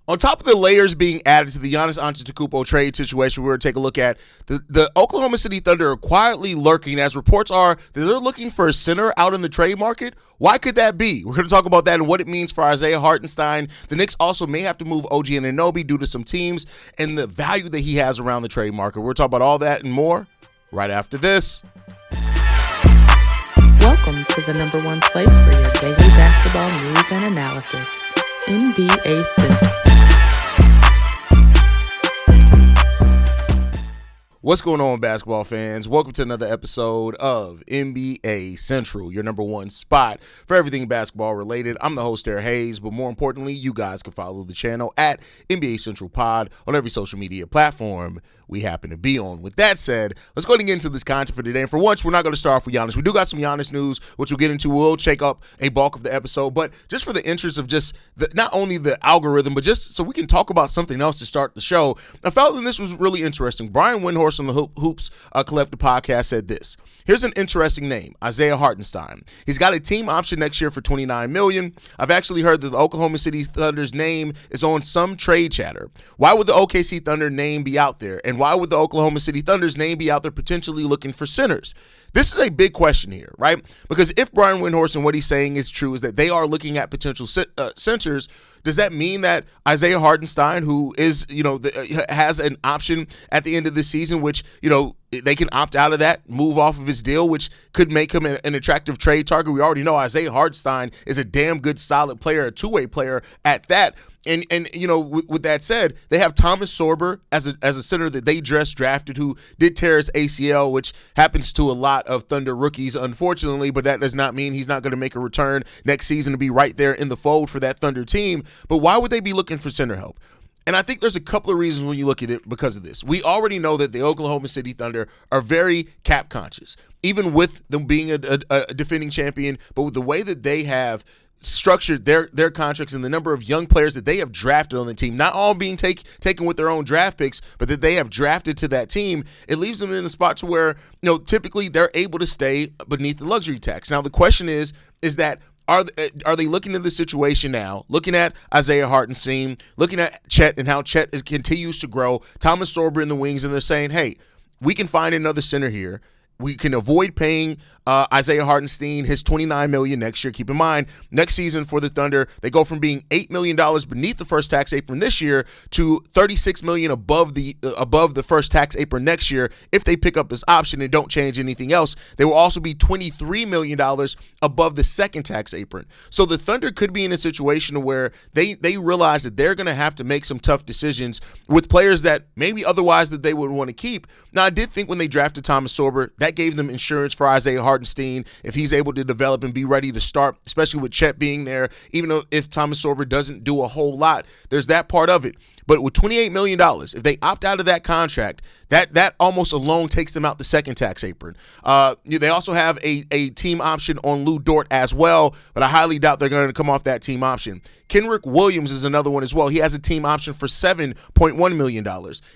On top of the layers being added to the Giannis Antetokounmpo trade situation, we're going to take a look at the Oklahoma City Thunder are quietly lurking, as reports are that they're looking for a center out in the trade market. Why could that be? We're going to talk about that and what it means for Isaiah Hartenstein. The Knicks also may have to move OG Anunoby due to some teams and the value that he has around the trade market. We're talking about all that and more right after this. Welcome to the number one place for your daily basketball news and analysis, NBA Central. What's going on, basketball fans? Welcome to another episode of NBA Central, your number one spot for everything basketball related. I'm the host there, Haize, but more importantly, you guys can follow the channel at NBA Central Pod on every social media platform we happen to be on. With that said, let's go ahead and get into this content for today. And for once, we're not going to start off with Giannis. We do got some Giannis news, which we'll get into. We'll check up a bulk of the episode, but just for the interest of just not only the algorithm, but just so we can talk about something else to start the show, I felt that this was really interesting. Brian Windhorst on the Hoops Collective podcast said this. Here's an interesting name, Isaiah Hartenstein. He's got a team option next year for $29 million. I've actually heard that the Oklahoma City Thunder's name is on some trade chatter. Why would the OKC Thunder name be out there? And why would the Oklahoma City Thunder's name be out there potentially looking for centers? This is a big question here, right? Because if Brian Windhorst and what he's saying is true, is that they are looking at potential centers, does that mean that Isaiah Hartenstein, who is, has an option at the end of the season, which, they can opt out of that, move off of his deal, which could make him an attractive trade target? We already know Isaiah Hartenstein is a damn good, solid player, a two-way player at that. And with that said, they have Thomas Sorber as a center that they just drafted, who did tear his ACL, which happens to a lot of Thunder rookies, unfortunately, but that does not mean he's not going to make a return next season to be right there in the fold for that Thunder team. But why would they be looking for center help? And I think there's a couple of reasons when you look at it because of this. We already know that the Oklahoma City Thunder are very cap conscious, even with them being a defending champion, but with the way that they have structured their contracts and the number of young players that they have drafted on the team, not all being taken with their own draft picks, but that they have drafted to that team, it leaves them in a spot to where, typically they're able to stay beneath the luxury tax. Now, the question is that are they looking at the situation now, looking at Isaiah Hartenstein, looking at Chet and how Chet continues to grow, Thomas Sorber in the wings, and they're saying, hey, we can find another center here. We can avoid paying Isaiah Hartenstein his $29 million next year. Keep in mind, next season for the Thunder, they go from being $8 million beneath the first tax apron this year to $36 million above the first tax apron next year. If they pick up this option and don't change anything else, they will also be $23 million above the second tax apron. So the Thunder could be in a situation where they realize that they're going to have to make some tough decisions with players that maybe otherwise that they would want to keep. Now, I did think when they drafted Thomas Sorber, that gave them insurance for Isaiah Hartenstein if he's able to develop and be ready to start, especially with Chet being there. Even though if Thomas Sorber doesn't do a whole lot, there's that part of it. But with $28 million, if they opt out of that contract, that almost alone takes them out the second tax apron. They also have a team option on Lou Dort as well, but I highly doubt they're going to come off that team option. Kenrick Williams is another one as well. He has a team option for $7.1 million.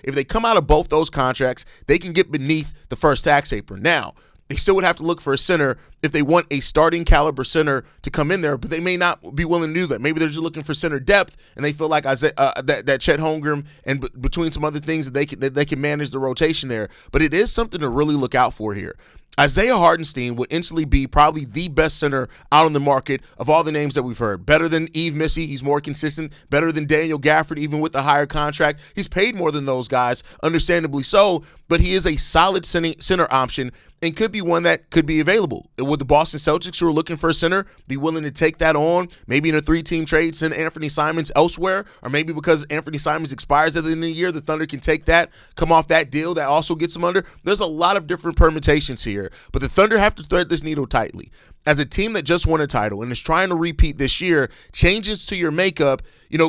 If they come out of both those contracts, they can get beneath the first tax apron. Now, they still would have to look for a center if they want a starting caliber center to come in there, but they may not be willing to do that. Maybe they're just looking for center depth, and they feel like that Chet Holmgren and between some other things that they can manage the rotation there. But it is something to really look out for here. Isaiah Hartenstein would instantly be probably the best center out on the market of all the names that we've heard. Better than Yves Missy. He's more consistent. Better than Daniel Gafford, even with the higher contract. He's paid more than those guys, understandably so, but he is a solid center option and could be one that could be available. Would the Boston Celtics, who are looking for a center, be willing to take that on? Maybe in a 3-team trade, send Anthony Simons elsewhere? Or maybe because Anthony Simons expires at the end of the year, the Thunder can take that, come off that deal that also gets them under? There's a lot of different permutations here, but the Thunder have to thread this needle tightly. As a team that just won a title and is trying to repeat this year, changes to your makeup,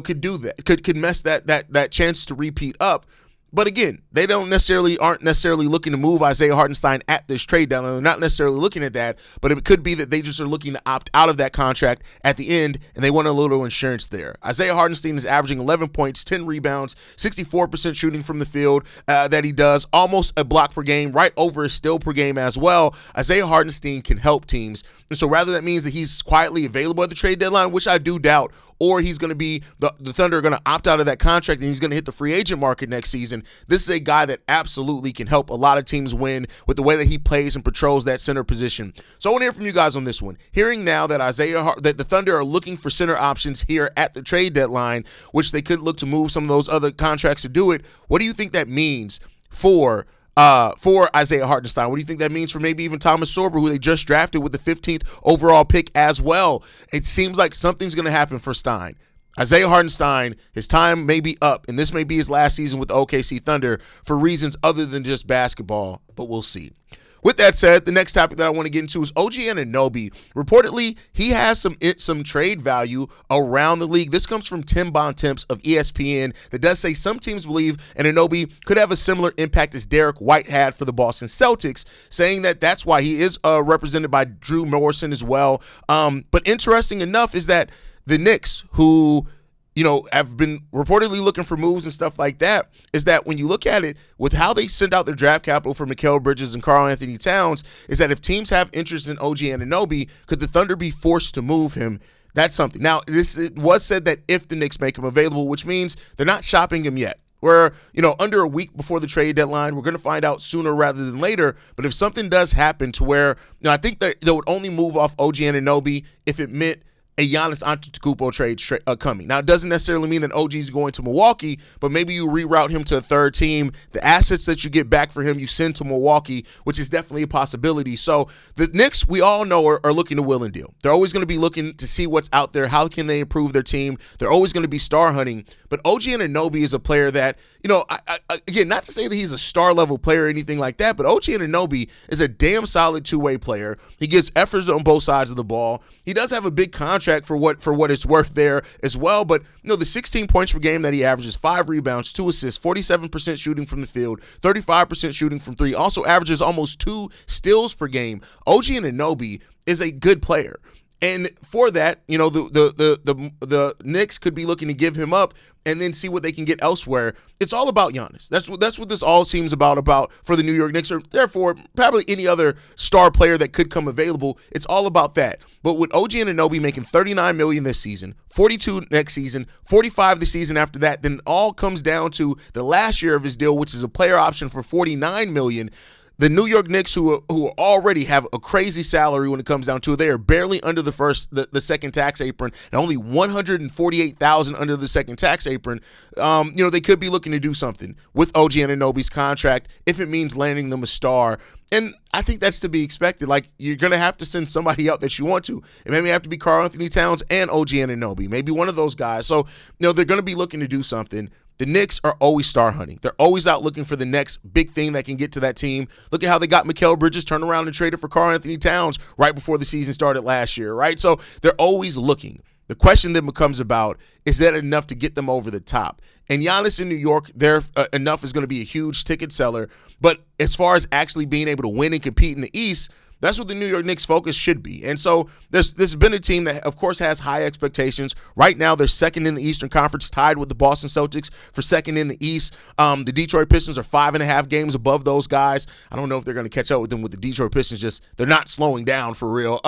could do that, could mess that chance to repeat up. But again, they aren't necessarily looking to move Isaiah Hartenstein at this trade deadline. They're not necessarily looking at that, but it could be that they just are looking to opt out of that contract at the end, and they want a little insurance there. Isaiah Hartenstein is averaging 11 points, 10 rebounds, 64% shooting from the field that he does, almost a block per game, right over a steal per game as well. Isaiah Hartenstein can help teams. And so rather that means that he's quietly available at the trade deadline, which I do doubt, or he's going to be the Thunder are going to opt out of that contract and he's going to hit the free agent market next season. This is a guy that absolutely can help a lot of teams win with the way that he plays and patrols that center position. So I want to hear from you guys on this one. Hearing now that that the Thunder are looking for center options here at the trade deadline, which they could look to move some of those other contracts to do it. What do you think that means for Isaiah Hartenstein? What do you think that means for maybe even Thomas Sorber, who they just drafted with the 15th overall pick as well? It seems like something's going to happen for Stein. Isaiah Hartenstein, his time may be up, and this may be his last season with the OKC Thunder for reasons other than just basketball, but we'll see. With that said, the next topic that I want to get into is OG Anunoby. Reportedly, he has some trade value around the league. This comes from Tim Bontemps of ESPN that does say some teams believe Anunoby could have a similar impact as Derek White had for the Boston Celtics, saying that that's why he is represented by Drew Morrison as well. But interesting enough is that the Knicks, who have been reportedly looking for moves and stuff like that, is that when you look at it with how they send out their draft capital for Mikal Bridges and Karl Anthony Towns, is that if teams have interest in OG Anunoby, could the Thunder be forced to move him? That's something. Now, it was said that if the Knicks make him available, which means they're not shopping him yet. We're, under a week before the trade deadline. We're going to find out sooner rather than later. But if something does happen to where, I think they would only move off OG Anunoby if it meant a Giannis Antetokounmpo trade coming. Now, it doesn't necessarily mean that OG is going to Milwaukee, but maybe you reroute him to a third team. The assets that you get back for him, you send to Milwaukee, which is definitely a possibility. So the Knicks, we all know, are looking to will and deal. They're always going to be looking to see what's out there. How can they improve their team? They're always going to be star hunting. But OG Anunoby is a player that, again, not to say that he's a star level player or anything like that, but OG Anunoby is a damn solid two-way player. He gives efforts on both sides of the ball. He does have a big contract for what it's worth there as well. But the 16 points per game that he averages, 5 rebounds, 2 assists, 47% shooting from the field, 35% shooting from three, also averages almost 2 steals per game. OG Anunoby is a good player. And for that, the Knicks could be looking to give him up and then see what they can get elsewhere. It's all about Giannis. That's what this all seems about for the New York Knicks, or therefore probably any other star player that could come available. It's all about that. But with OG Anunoby making $39 million this season, $42 next season, $45 the season after that, then it all comes down to the last year of his deal, which is a player option for $49 million. The New York Knicks, who already have a crazy salary when it comes down to it, they are barely under the second tax apron, and only $148,000 under the second tax apron. They could be looking to do something with OG Anunoby's contract if it means landing them a star. And I think that's to be expected. Like, you're going to have to send somebody out that you want to. It may have to be Karl Anthony Towns and OG Anunoby, maybe one of those guys. So, they're going to be looking to do something. The Knicks are always star hunting. They're always out looking for the next big thing that can get to that team. Look at how they got Mikal Bridges, turned around and traded for Karl Anthony Towns right before the season started last year, right? So they're always looking. The question then becomes about, is that enough to get them over the top? And Giannis in New York, enough is going to be a huge ticket seller. But as far as actually being able to win and compete in the East, that's what the New York Knicks focus should be. And so there's been a team that, of course, has high expectations. Right now, they're second in the Eastern Conference, tied with the Boston Celtics for second in the East. The Detroit Pistons are 5.5 games above those guys. I don't know if they're going to catch up with them with the Detroit Pistons. They're not slowing down for real.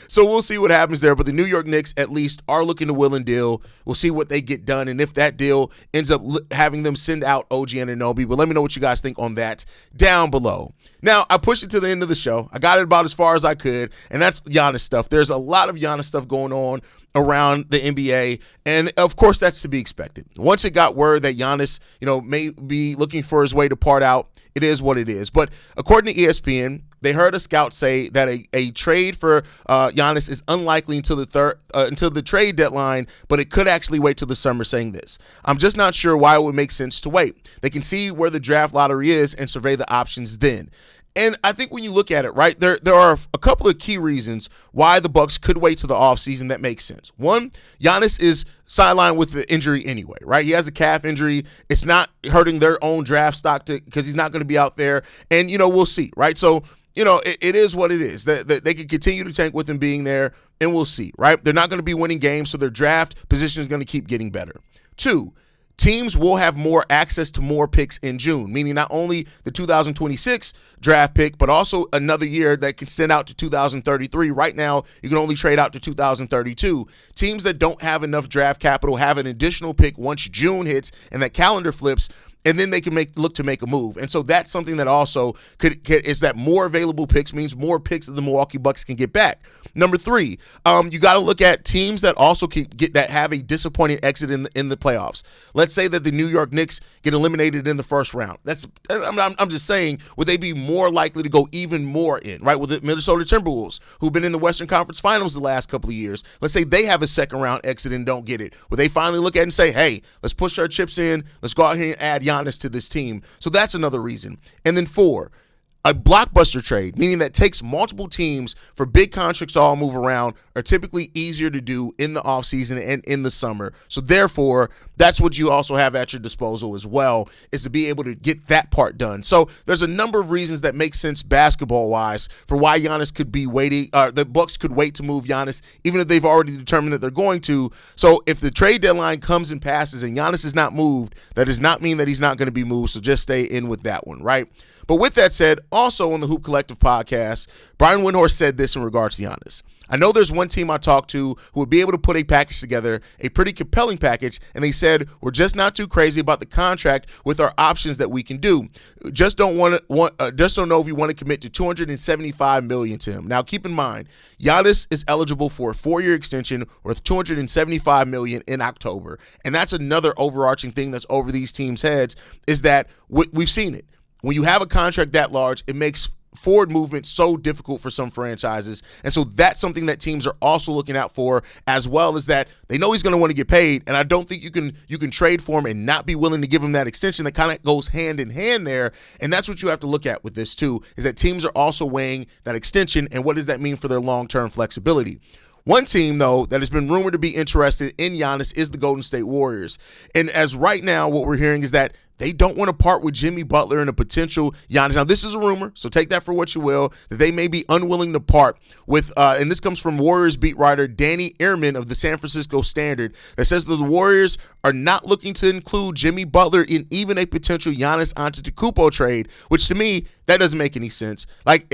So we'll see what happens there. But the New York Knicks, at least, are looking to will and deal. We'll see what they get done. And if that deal ends up having them send out OG Anunoby. But let me know what you guys think on that down below. Now, I pushed it to the end of the show. I got it about as far as I could, and that's Giannis stuff. There's a lot of Giannis stuff going on around the NBA, and of course that's to be expected. Once it got word that Giannis, may be looking for his way to part out, it is what it is. But according to ESPN, they heard a scout say that a trade for Giannis is unlikely until the trade deadline, but it could actually wait till the summer, saying this: "I'm just not sure why it would make sense to wait. They can see where the draft lottery is and survey the options then." And I think when you look at it, right, there are a couple of key reasons why the Bucks could wait till the offseason that makes sense. One, Giannis is sidelined with the injury anyway, right? He has a calf injury. It's not hurting their own draft stock because he's not going to be out there. And, we'll see, right? So, it is what it is. They can continue to tank with him being there, and we'll see, right? They're not going to be winning games, so their draft position is going to keep getting better. Two, teams will have more access to more picks in June, meaning not only the 2026 draft pick, but also another year that can extend out to 2033. Right now, you can only trade out to 2032. Teams that don't have enough draft capital have an additional pick once June hits and that calendar flips, and then they can look to make a move. And so that's something that also is that more available picks means more picks that the Milwaukee Bucks can get back. Number 3, you got to look at teams that also that have a disappointing exit in the playoffs. Let's say that the New York Knicks get eliminated in the first round. I'm just saying, would they be more likely to go even more in, right? With the Minnesota Timberwolves, who've been in the Western Conference Finals the last couple of years. Let's say they have a second round exit and don't get it. Would they finally look at it and say, hey, let's push our chips in. Let's go out here and add Giannis to this team. So that's another reason. And then 4, a blockbuster trade, meaning that takes multiple teams for big contracts to all move around, are typically easier to do in the offseason and in the summer. So therefore, that's what you also have at your disposal as well, is to be able to get that part done. So there's a number of reasons that make sense basketball-wise for why Giannis could be waiting, the Bucks could wait to move Giannis, even if they've already determined that they're going to. So if the trade deadline comes and passes and Giannis is not moved, that does not mean that he's not going to be moved, so just stay in with that one, right? But with that said, also on the Hoop Collective podcast, Brian Windhorst said this in regards to Giannis. I know there's one team I talked to who would be able to put a package together, a pretty compelling package, and they said, we're just not too crazy about the contract with our options that we can do. Just don't know if you want to commit to $275 million to him. Now, keep in mind, Giannis is eligible for a 4-year extension worth $275 million in October, and that's another overarching thing that's over these teams' heads, is that we've seen it. When you have a contract that large, it makes forward movement so difficult for some franchises. And so that's something that teams are also looking out for, as well as that they know he's going to want to get paid. And I don't think you can trade for him and not be willing to give him that extension. That kind of goes hand in hand there. And that's what you have to look at with this too, is that teams are also weighing that extension and what does that mean for their long-term flexibility. One team, though, that has been rumored to be interested in Giannis is the Golden State Warriors. And as right now, what we're hearing is that they don't want to part with Jimmy Butler and a potential Giannis. Now, this is a rumor, so take that for what you will, that they may be unwilling to part with, and this comes from Warriors beat writer Danny Ehrman of the San Francisco Standard, that says that the Warriors are not looking to include Jimmy Butler in even a potential Giannis Antetokounmpo trade, which to me, that doesn't make any sense. Like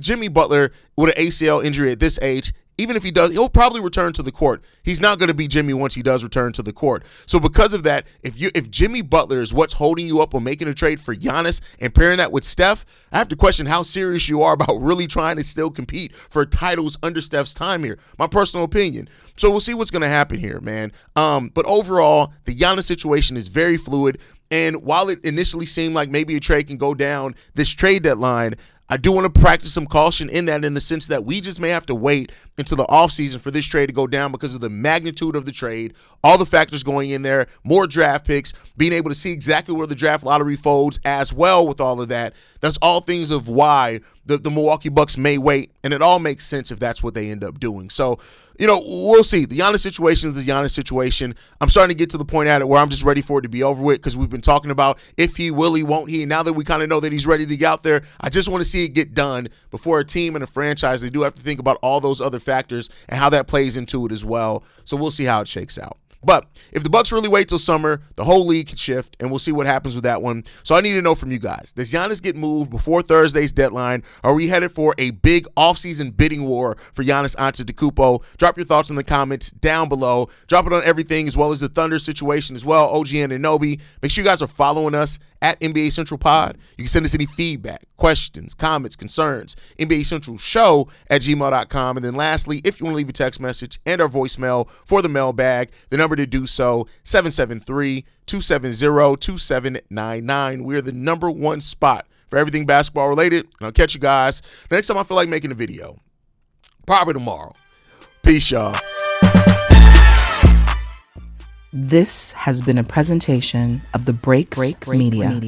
Jimmy Butler with an ACL injury at this age, even if he does, he'll probably return to the court. He's not going to be Jimmy once he does return to the court. So because of that, if Jimmy Butler is what's holding you up on making a trade for Giannis and pairing that with Steph, I have to question how serious you are about really trying to still compete for titles under Steph's time here. My personal opinion. So we'll see what's going to happen here, man. But overall, the Giannis situation is very fluid. And while it initially seemed like maybe a trade can go down this trade deadline, I do want to practice some caution in the sense that we just may have to wait until the offseason for this trade to go down because of the magnitude of the trade, all the factors going in there, more draft picks, being able to see exactly where the draft lottery folds as well with all of that. That's all things of why the Milwaukee Bucks may wait, and it all makes sense if that's what they end up doing. So, we'll see. The Giannis situation is the Giannis situation. I'm starting to get to the point at it where I'm just ready for it to be over with because we've been talking about if he will, he won't he. And now that we kind of know that he's ready to get out there, I just want to see it get done before a team and a franchise. They do have to think about all those other factors and how that plays into it as well. So we'll see how it shakes out. But if the Bucks really wait till summer, the whole league could shift, and we'll see what happens with that one. So I need to know from you guys, does Giannis get moved before Thursday's deadline? Are we headed for a big offseason bidding war for Giannis Antetokounmpo? Drop your thoughts in the comments down below. Drop it on everything as well as the Thunder situation as well, OG Anunoby. Make sure you guys are following us at NBA Central Pod. You can send us any feedback, questions, comments, concerns, NBA Central Show at gmail.com. And then lastly, if you want to leave a text message and our voicemail for the mailbag, the number to do so, 773-270-2799. We're the number one spot for everything basketball related. And I'll catch you guys the next time I feel like making a video. Probably tomorrow. Peace, y'all. This has been a presentation of the Breaks Media.